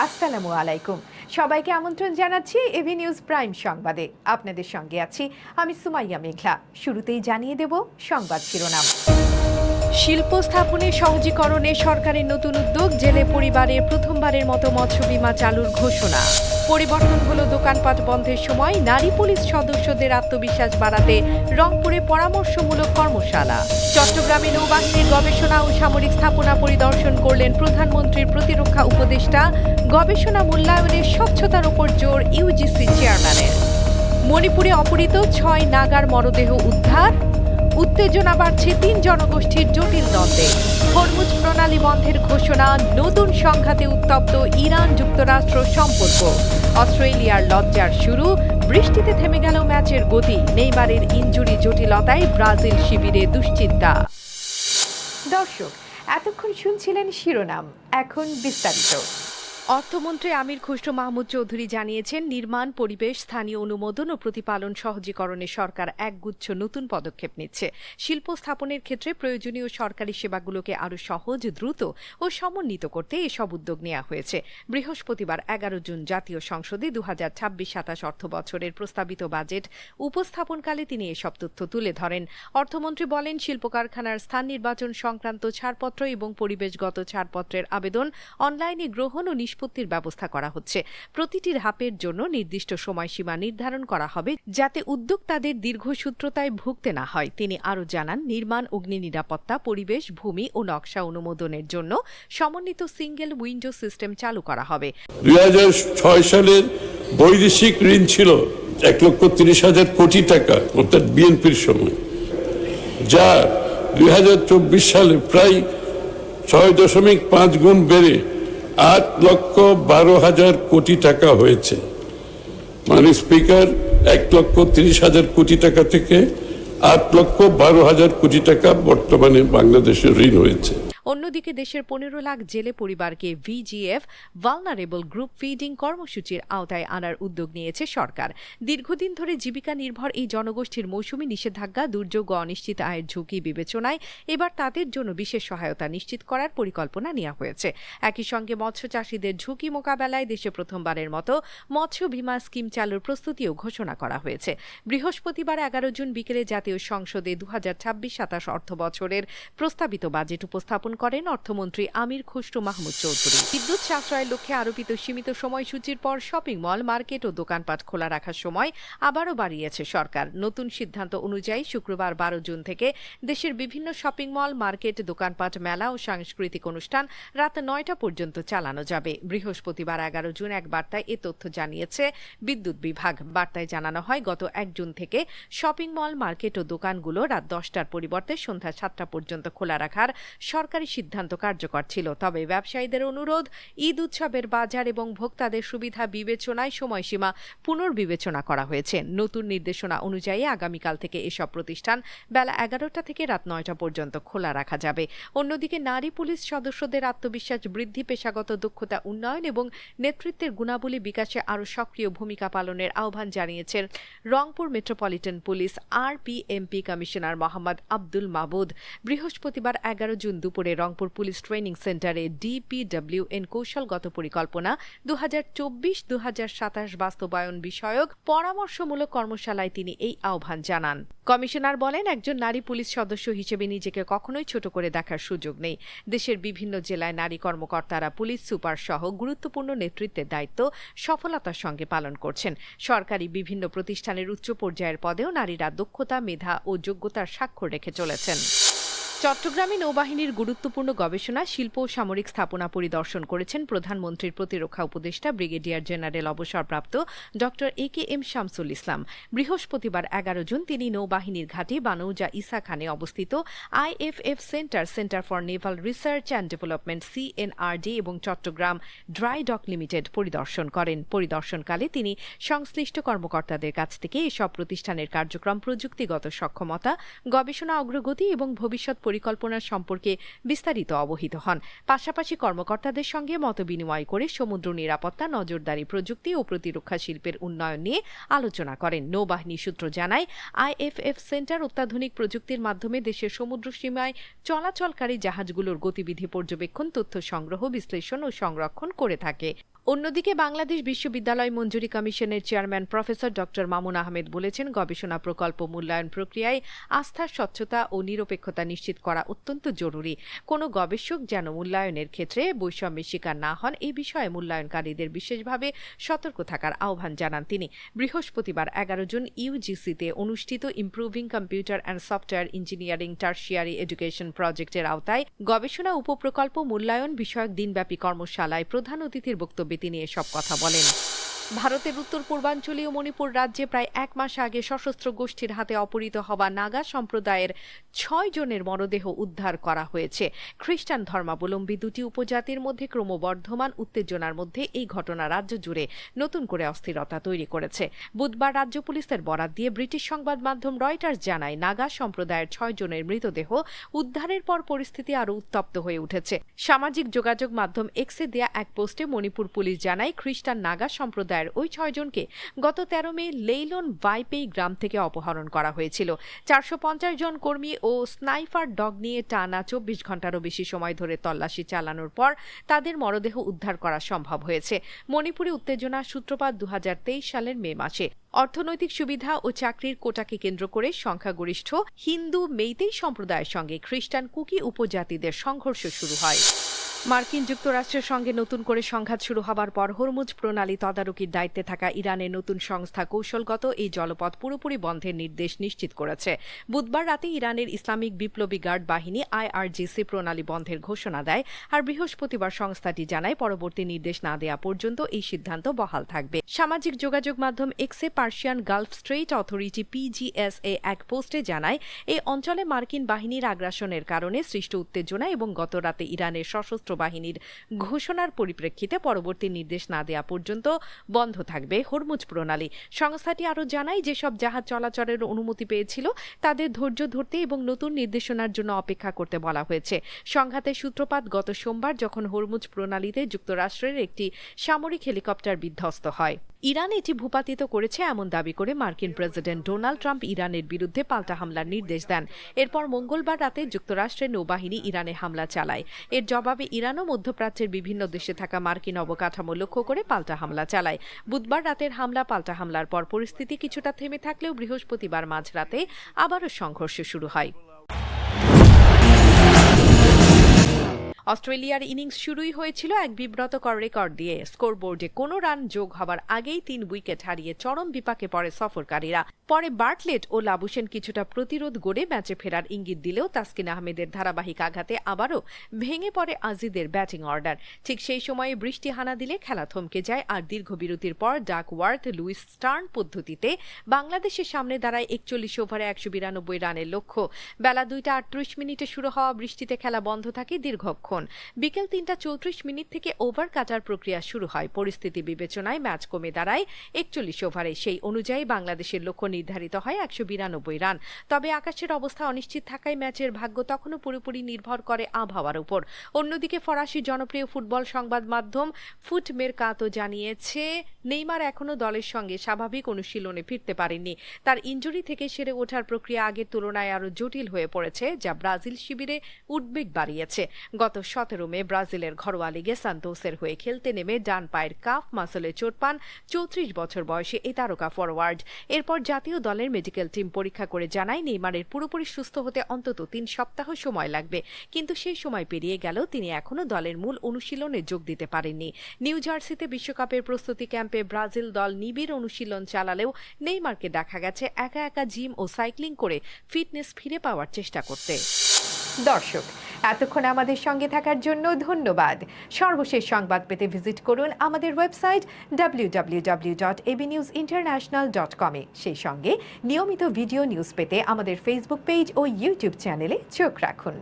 আসসালামু আলাইকুম। সবাইকে আমন্ত্রণ জানাচ্ছি এবি নিউজ প্রাইম সংবাদে। আপনাদের সঙ্গে আছি আমি সুমাইয়া মেঘলা। শুরুতেই জানিয়ে দেব সংবাদ শিরোনাম। শিল্প স্থাপনে সহজীকরণে সরকারের নতুন উদ্যোগ, জেলে পরিবারে প্রথমবারের মতো মৎস্য বীমা চালুর ঘোষণা। পরিবর্তন হলো দোকানপাট বন্ধের সময়, নারী পুলিশ সদস্যদের আত্মবিশ্বাস বাড়াতে রংপুরে পরামর্শমূলক কর্মশালা। চট্টগ্রামে নৌবাহিনীর গবেষণা ও সামরিক স্থাপনা পরিদর্শন করলেন প্রধানমন্ত্রীর প্রতিরক্ষা উপদেষ্টা। গবেষণা মূল্যায়নের স্বচ্ছতার উপর জোর ইউজিসি চেয়ারম্যানের। মণিপুরে অপহৃত 6 নাগার মরদেহ উদ্ধার। উত্তেজনা বাড়ছে 3 জনগোষ্ঠীর জটিল দ্বন্দ্বে। হরমুজ প্রণালী বন্ধের ঘোষণা, নতুন সংঘাতে উত্তপ্ত ইরান যুক্তরাষ্ট্র সম্পর্ক। অস্ট্রেলিয়ার লজ্জার শুরু, বৃষ্টিতে থেমে গেল ম্যাচের গতি। নেইমারের ইনজুরি জটিলতায় ব্রাজিল শিবিরে দুশ্চিন্তা। দর্শক, এতক্ষণ শুনছিলেন শিরোনাম, এখন বিস্তারিত। অর্থমন্ত্রী আমির খসরু মাহমুদ চৌধুরী জানিয়েছেন, নির্মাণ, পরিবেশ, স্থানীয় অনুমোদন ও প্রতিপালন সহজীকরণে সরকার একগুচ্ছ নতুন পদক্ষেপ নিচ্ছে। শিল্প স্থাপনের ক্ষেত্রে প্রয়োজনীয় সরকারি সেবাগুলোকে আরও সহজ, দ্রুত ও সমন্বিত করতে এসব উদ্যোগ নেওয়া হয়েছে। বৃহস্পতিবার 11 জুন জাতীয় সংসদে 2026-27 অর্থ বছরের প্রস্তাবিত বাজেট উপস্থাপনকালে তিনি এসব তথ্য তুলে ধরেন। অর্থমন্ত্রী বলেন, শিল্প কারখানার স্থান নির্বাচন সংক্রান্ত ছাড়পত্র এবং পরিবেশগত ছাড়পত্রের আবেদন অনলাইনে গ্রহণ ও নিষ্পত্তির ব্যবস্থা করা হচ্ছে। প্রতিটি ধাপের জন্য নির্দিষ্ট সময়সীমা নির্ধারণ করা হবে, যাতে উদ্যোক্তাদের দীর্ঘসূত্রতায় ভুগতে না হয়। তিনি আরও জানান, নির্মাণ, অগ্নি নিরাপত্তা, পরিবেশ, ভূমি ও নকশা অনুমোদনের জন্য সমন্বিত সিঙ্গেল উইন্ডো সিস্টেম চালু করা হবে। 2006 সালের বৈদেশিক ঋণ ছিল 1,30,000 কোটি টাকা, অর্থাৎ বিএনপির সময়, যা 2024 সালে প্রায় 6.5 গুণ বেড়ে 8,12,000 কোটি টাকা হয়েছে। মানে স্পিকার, 1,30,000 কোটি টাকা থেকে 8,12,000 কোটি টাকা বর্তমানে বাংলাদেশের ঋণ হয়েছে। অন্যদিকে দেশের 15 লাখ জেলে পরিবারকে ভিজিএফ ভালনারেবল গ্রুপ ফিডিং কর্মসূচির আওতায় আনার উদ্যোগ নিয়েছে সরকার। দীর্ঘদিন ধরে জীবিকা নির্ভর এই জনগোষ্ঠীর মৌসুমী নিষেধাজ্ঞা, দুর্যোগ ও অনিশ্চিত আয়ের ঝুঁকি বিবেচনায় এবার তাদের জন্য বিশেষ সহায়তা নিশ্চিত করার পরিকল্পনা নেওয়া হয়েছে। একই সঙ্গে মৎস্য চাষীদের ঝুঁকি মোকাবেলায় দেশে প্রথমবারের মতো মৎস্য বীমা স্কিম চালুর প্রস্তুতিও ঘোষণা করা হয়েছে। বৃহস্পতিবার 11 জুন বিকেলে জাতীয় সংসদে 2026-27 অর্থ বছরের প্রস্তাবিত বাজেট উপস্থাপন করেন অর্থমন্ত্রী আমির খসরু মাহমুদ চৌধুরী। বিদ্যুৎ সাশ্রয়ের লক্ষ্যে আরোপিত সীমিত সময়সূচির পর শপিং মল, মার্কেট ও দোকানপাট খোলা রাখার সময় আবারও বাড়িয়েছে সরকার। নতুন সিদ্ধান্ত অনুযায়ী শুক্রবার 12 জুন থেকে দেশের বিভিন্ন শপিং মল, মার্কেট, দোকানপাট, মেলা ও সাংস্কৃতিক অনুষ্ঠান রাত 9টা পর্যন্ত চালানো যাবে। বৃহস্পতিবার 11 জুন এক বার্তায় এ তথ্য জানিয়েছে বিদ্যুৎ বিভাগ। বার্তায় জানানো হয়, গত 1 জুন থেকে শপিং মল, মার্কেট ও দোকানগুলো রাত 10টার পরিবর্তে সন্ধ্যা 7টা পর্যন্ত খোলা রাখার সরকারি সিদ্ধান্ত কার্যকর ছিল। তবে ব্যবসায়ীদের অনুরোধ, ঈদ উৎসবের বাজার এবং ভোক্তাদের সুবিধা বিবেচনায় সময়সীমা পুনর্বিবেচনা করা হয়েছে। নতুন নির্দেশনা অনুযায়ী আগামীকাল থেকে এসব প্রতিষ্ঠান বেলা 11টা থেকে রাত 9টা পর্যন্ত খোলা রাখা যাবে। অন্যদিকে নারী পুলিশ সদস্যদের আত্মবিশ্বাস বৃদ্ধি, পেশাগত দক্ষতা উন্নয়ন এবং নেতৃত্বের গুণাবলী বিকাশে আরও সক্রিয় ভূমিকা পালনের আহ্বান জানিয়েছেন Rangpur metropolitan police RPMP commissioner Mohammad Abdul মাবুদ। বৃহস্পতিবার 11 জুন দুপুরে রংপুর পুলিশ ট্রেনিং সেন্টারে DPWN কৌশলগত পরিকল্পনা 2024-2027 বাস্তবায়ন বিষয়ক পরামর্শমূলক কর্মশালায় তিনি এই আহ্বান জানান। কমিশনার বলেন, একজন নারী পুলিশ সদস্য হিসেবে নিজেকে কখনোই ছোট করে দেখার সুযোগ নেই। দেশের বিভিন্ন জেলায় নারী কর্মকর্তারা পুলিশ সুপার সহ গুরুত্বপূর্ণ নেতৃত্বের দায়িত্ব সফলতার সঙ্গে পালন করছেন। সরকারি বিভিন্ন প্রতিষ্ঠানের উচ্চ পর্যায়ের পদেও নারীরা দক্ষতা, মেধা ও যোগ্যতার স্বাক্ষর রেখে চলেছেন। চট্টগ্রামে নৌবাহিনীর গুরুত্বপূর্ণ গবেষণা, শিল্প ও সামরিক স্থাপনা পরিদর্শন করেছেন প্রধানমন্ত্রীর প্রতিরক্ষা উপদেষ্টা ব্রিগেডিয়ার জেনারেল অবসরপ্রাপ্ত ড.AKM শামসুল ইসলাম। বৃহস্পতিবার 11 জুন তিনি নৌবাহিনীর ঘাঁটি বানৌজা ইসা খানে অবস্থিত IFF centre for Naval research and development CNRD এবং চট্টগ্রাম ড্রাই ডক লিমিটেড পরিদর্শন করেন। পরিদর্শনকালে তিনি সংশ্লিষ্ট কর্মকর্তাদের কাছ থেকে এসব প্রতিষ্ঠানের কার্যক্রম, প্রযুক্তিগত সক্ষমতা, গবেষণা অগ্রগতি এবং ভবিষ্যৎ পরিকল্পনা সম্পর্কে বিস্তারিত অবহিত হন। পাশাপাশি কর্মকর্তাদের সঙ্গে মতবিনিময় করে সমুদ্র নিরাপত্তা, নজরদারি প্রযুক্তি ও প্রতিরক্ষা শিল্পের উন্নয়ন নিয়ে আলোচনা করেন। নৌবাহিনী সূত্র জানায়, IFF সেন্টার অত্যাধুনিক প্রযুক্তির মাধ্যমে দেশের সমুদ্র সীমায় চলাচলকারী জাহাজগুলোর গতিবিধি পর্যবেক্ষণ, তথ্য সংগ্রহ, বিশ্লেষণ ও সংরক্ষণ করে থাকে। অন্যদিকে বাংলাদেশ বিশ্ববিদ্যালয় মঞ্জুরি কমিশনের chairman professor doctor Mamun Ahmed বলেছেন, গবেষণা প্রকল্প মূল্যায়ন প্রক্রিয়ায় আস্থা, স্বচ্ছতা ও নিরপেক্ষতা নিশ্চিত করা অত্যন্ত জরুরি। কোনো গবেষক যেন মূল্যায়নের ক্ষেত্রে বৈষম্যের শিকার না হন, এই বিষয়ে মূল্যায়নকারীদের বিশেষভাবে সতর্ক থাকার আহ্বান জানান তিনি। বৃহস্পতিবার 11 জুন ইউজিসিতে অনুষ্ঠিত improving computer and software engineering tertiary education প্রজেক্টের আওতায় গবেষণা উপপ্রকল্প মূল্যায়ন বিষয়ক দিনব্যাপী কর্মশালায় প্রধান অতিথির বক্তব্যে তিনি এসব কথা বলেন। ভারতের উত্তর পূর্বাঞ্চলীয় মণিপুর রাজ্যে প্রায় 1 মাস আগে সশস্ত্র গোষ্ঠীর হাতে অপহৃত হওয়া নাগা সম্প্রদায়ের 6 জনের মরদেহ উদ্ধার করা হয়েছে। খ্রিস্টান ধর্মাবলম্বী দুটি উপজাতির মধ্যে ক্রমবর্ধমান উত্তেজনার মধ্যে এই ঘটনা রাজ্য জুড়ে নতুন করে অস্থিরতা তৈরি করেছে। বুধবার রাজ্য পুলিশের বরাত দিয়ে ব্রিটিশ সংবাদ মাধ্যম রয়টার্স জানায়, নাগা সম্প্রদায়ের 6 জনের মৃতদেহ উদ্ধারের পর পরিস্থিতি আরও উত্তপ্ত হয়ে উঠেছে। সামাজিক যোগাযোগ মাধ্যম এক্সে দেয়া এক পোস্টে মণিপুর পুলিশ জানায়, খ্রিস্টান নাগা সম্প্রদায়ের ওই 6 জনকে গত 13 মে লেইলন ভাইপেই গ্রাম থেকে অপহরণ করা হয়েছিল। 450 জন কর্মী ও স্নাইপার ডগ নিয়ে টানা 24 ঘন্টারও বেশি সময় ধরে তল্লাশি চালানোর পর তাদের মরদেহ উদ্ধার করা সম্ভব হয়েছে। মণিপুরে উত্তেজনার সূত্রপাত 2023 সালের মে মাসে। অর্থনৈতিক সুবিধা ও চাকরির কোটাকে কেন্দ্র করে সংখ্যাগরিষ্ঠ হিন্দু মেইতেই সম্প্রদায়ের সঙ্গে খ্রিস্টান কুকি উপজাতিদের সংঘর্ষ শুরু হয়। মার্কিন যুক্তরাষ্ট্রের সঙ্গে নতুন করে সংঘাত শুরু হবার পর হরমুজ প্রণালী তদারকির দায়িত্বে থাকা ইরানের নতুন সংস্থা কৌশলগত এই জলপথ পুরোপুরি বন্ধের নির্দেশ নিশ্চিত করেছে। বুধবার রাতে ইরানের ইসলামিক বিপ্লবী গার্ড বাহিনী IRGC প্রণালী বন্ধের ঘোষণা দেয়, আর বৃহস্পতিবার সংস্থাটি জানায়, পরবর্তী নির্দেশ না দেয়া পর্যন্ত এই সিদ্ধান্ত বহাল থাকবে। সামাজিক যোগাযোগ মাধ্যম এক্সে Persian Gulf Strait Authority PGSA এক পোস্টে জানায়, এই অঞ্চলে মার্কিন বাহিনীর আগ্রাসনের কারণে সৃষ্ট উত্তেজনা এবং গত রাতে ইরানের সশস্ত্র বাহিনীর ঘোষণার পরিপ্রেক্ষিতে পরবর্তী নির্দেশ না দেয়া পর্যন্ত বন্ধ থাকবে হরমুজ প্রণালী। সংস্থাটি আরও জানায়, যেসব জাহাজ চলাচলের অনুমতি পেয়েছিল তাদের ধৈর্য ধরতে এবং নতুন নির্দেশনার জন্য অপেক্ষা করতে বলা হয়েছে। সংঘাতের সূত্রপাত গত সোমবার, যখন হরমুজ প্রণালীতে যুক্তরাষ্ট্রের একটি সামরিক হেলিকপ্টার বিধ্বস্ত হয়। ইরান এটি ভূপাতিত করেছে এমন দাবি করে মার্কিন প্রেসিডেন্ট ডোনাল্ড ট্রাম্প ইরানের বিরুদ্ধে পাল্টা হামলার নির্দেশ দেন। এরপর মঙ্গলবার রাতে যুক্তরাষ্ট্রের নৌবাহিনী ইরানে হামলা চালায়। এর জবাবে ইরানও মধ্যপ্রাচ্যের বিভিন্ন দেশে থাকা মার্কিন অবকাঠামো লক্ষ্য করে পাল্টা হামলা চালায়। বুধবার রাতের পাল্টা হামলার পর পরিস্থিতি কিছুটা থেমে থাকলেও বৃহস্পতিবার মাঝরাতে আবারও সংঘর্ষ শুরু হয়। অস্ট্রেলিয়ার ইনিংস শুরুই হয়েছিল এক বিব্রতকর রেকর্ড দিয়ে। স্কোরবোর্ডে কোনো রান যোগ হবার আগেই 3 উইকেট হারিয়ে চরম বিপাকে পড়ে সফরকারীরা। পরে বার্টলেট ও লাবুশেন কিছুটা প্রতিরোধ গড়ে ম্যাচে ফেরার ইঙ্গিত দিলেও তাসকিন আহমেদের ধারাবাহিক আঘাতে আবারও ভেঙে পড়ে আজিদের ব্যাটিং অর্ডার। ঠিক সেই সময়ে বৃষ্টি হানা দিলে খেলা থমকে যায়, আর দীর্ঘ বিরতির পর ডাকওয়ার্থ লুইস স্টার্ন পদ্ধতিতে বাংলাদেশের সামনে দাঁড়ায় 41 ওভারে 192 রানের লক্ষ্য। বেলা 2:38 শুরু হওয়া বৃষ্টিতে খেলা বন্ধ থাকে দীর্ঘক্ষণ। বিকেল 3:34 থেকে ওভার কাটার প্রক্রিয়া শুরু হয়। পরিস্থিতি বিবেচনায় ম্যাচ কমে দাঁড়ায় 41 ওভারে। সেই অনুযায়ী বাংলাদেশের লক্ষ্য নির্ধারিত হয় 192 রান। তবে আকাশের অবস্থা অনিশ্চিত থাকায় ম্যাচের ভাগ্য তখনও পুরোপুরি নির্ভর করে আবহাওয়ার উপর। অন্যদিকে ফরাসি জনপ্রিয় ফুটবল সংবাদ মাধ্যম ফুট মেরকাতো জানিয়েছে, নেইমার এখনও দলের সঙ্গে স্বাভাবিক অনুশীলনে ফিরতে পারেননি। তার ইনজুরি থেকে সেরে ওঠার প্রক্রিয়া আগের তুলনায় আরও জটিল হয়ে পড়েছে, যা ব্রাজিল শিবিরে উদ্বেগ বাড়িয়েছে। গত 17 মে ব্রাজিলের ঘরোয়া লিগে সান্তোসের হয়ে খেলতে নেমে ডান পায়ের কাফ মাসলে চোট পান 34 বছর বয়সী এই তারকা ফরওয়ার্ড। এরপর জাতীয় দলের মেডিকেল টিম পরীক্ষা করে জানায়, নেইমারের পুরোপুরি সুস্থ হতে অন্তত 3 সপ্তাহ সময় লাগবে। কিন্তু সেই সময় পেরিয়ে গেলেও তিনি এখনও দলের মূল অনুশীলনে যোগ দিতে পারেননি। নিউ জার্সিতে বিশ্বকাপের প্রস্তুতি ক্যাম্পে ব্রাজিল দল নিবিড় অনুশীলন চালালেও নেইমারকে দেখা গেছে একা একা জিম ও সাইক্লিং করে ফিটনেস ফিরে পাওয়ার চেষ্টা করতে। দর্শক, এতক্ষণ আমাদের সঙ্গে থাকার জন্য ধন্যবাদ। সর্বশেষ সংবাদ পেতে ভিজিট করুন আমাদের ওয়েবসাইট www.abnewsinternational.com এ। সেই সঙ্গে নিয়মিত ভিডিও নিউজ পেতে আমাদের ফেসবুক পেজ ও ইউটিউব চ্যানেলে চোখ রাখুন।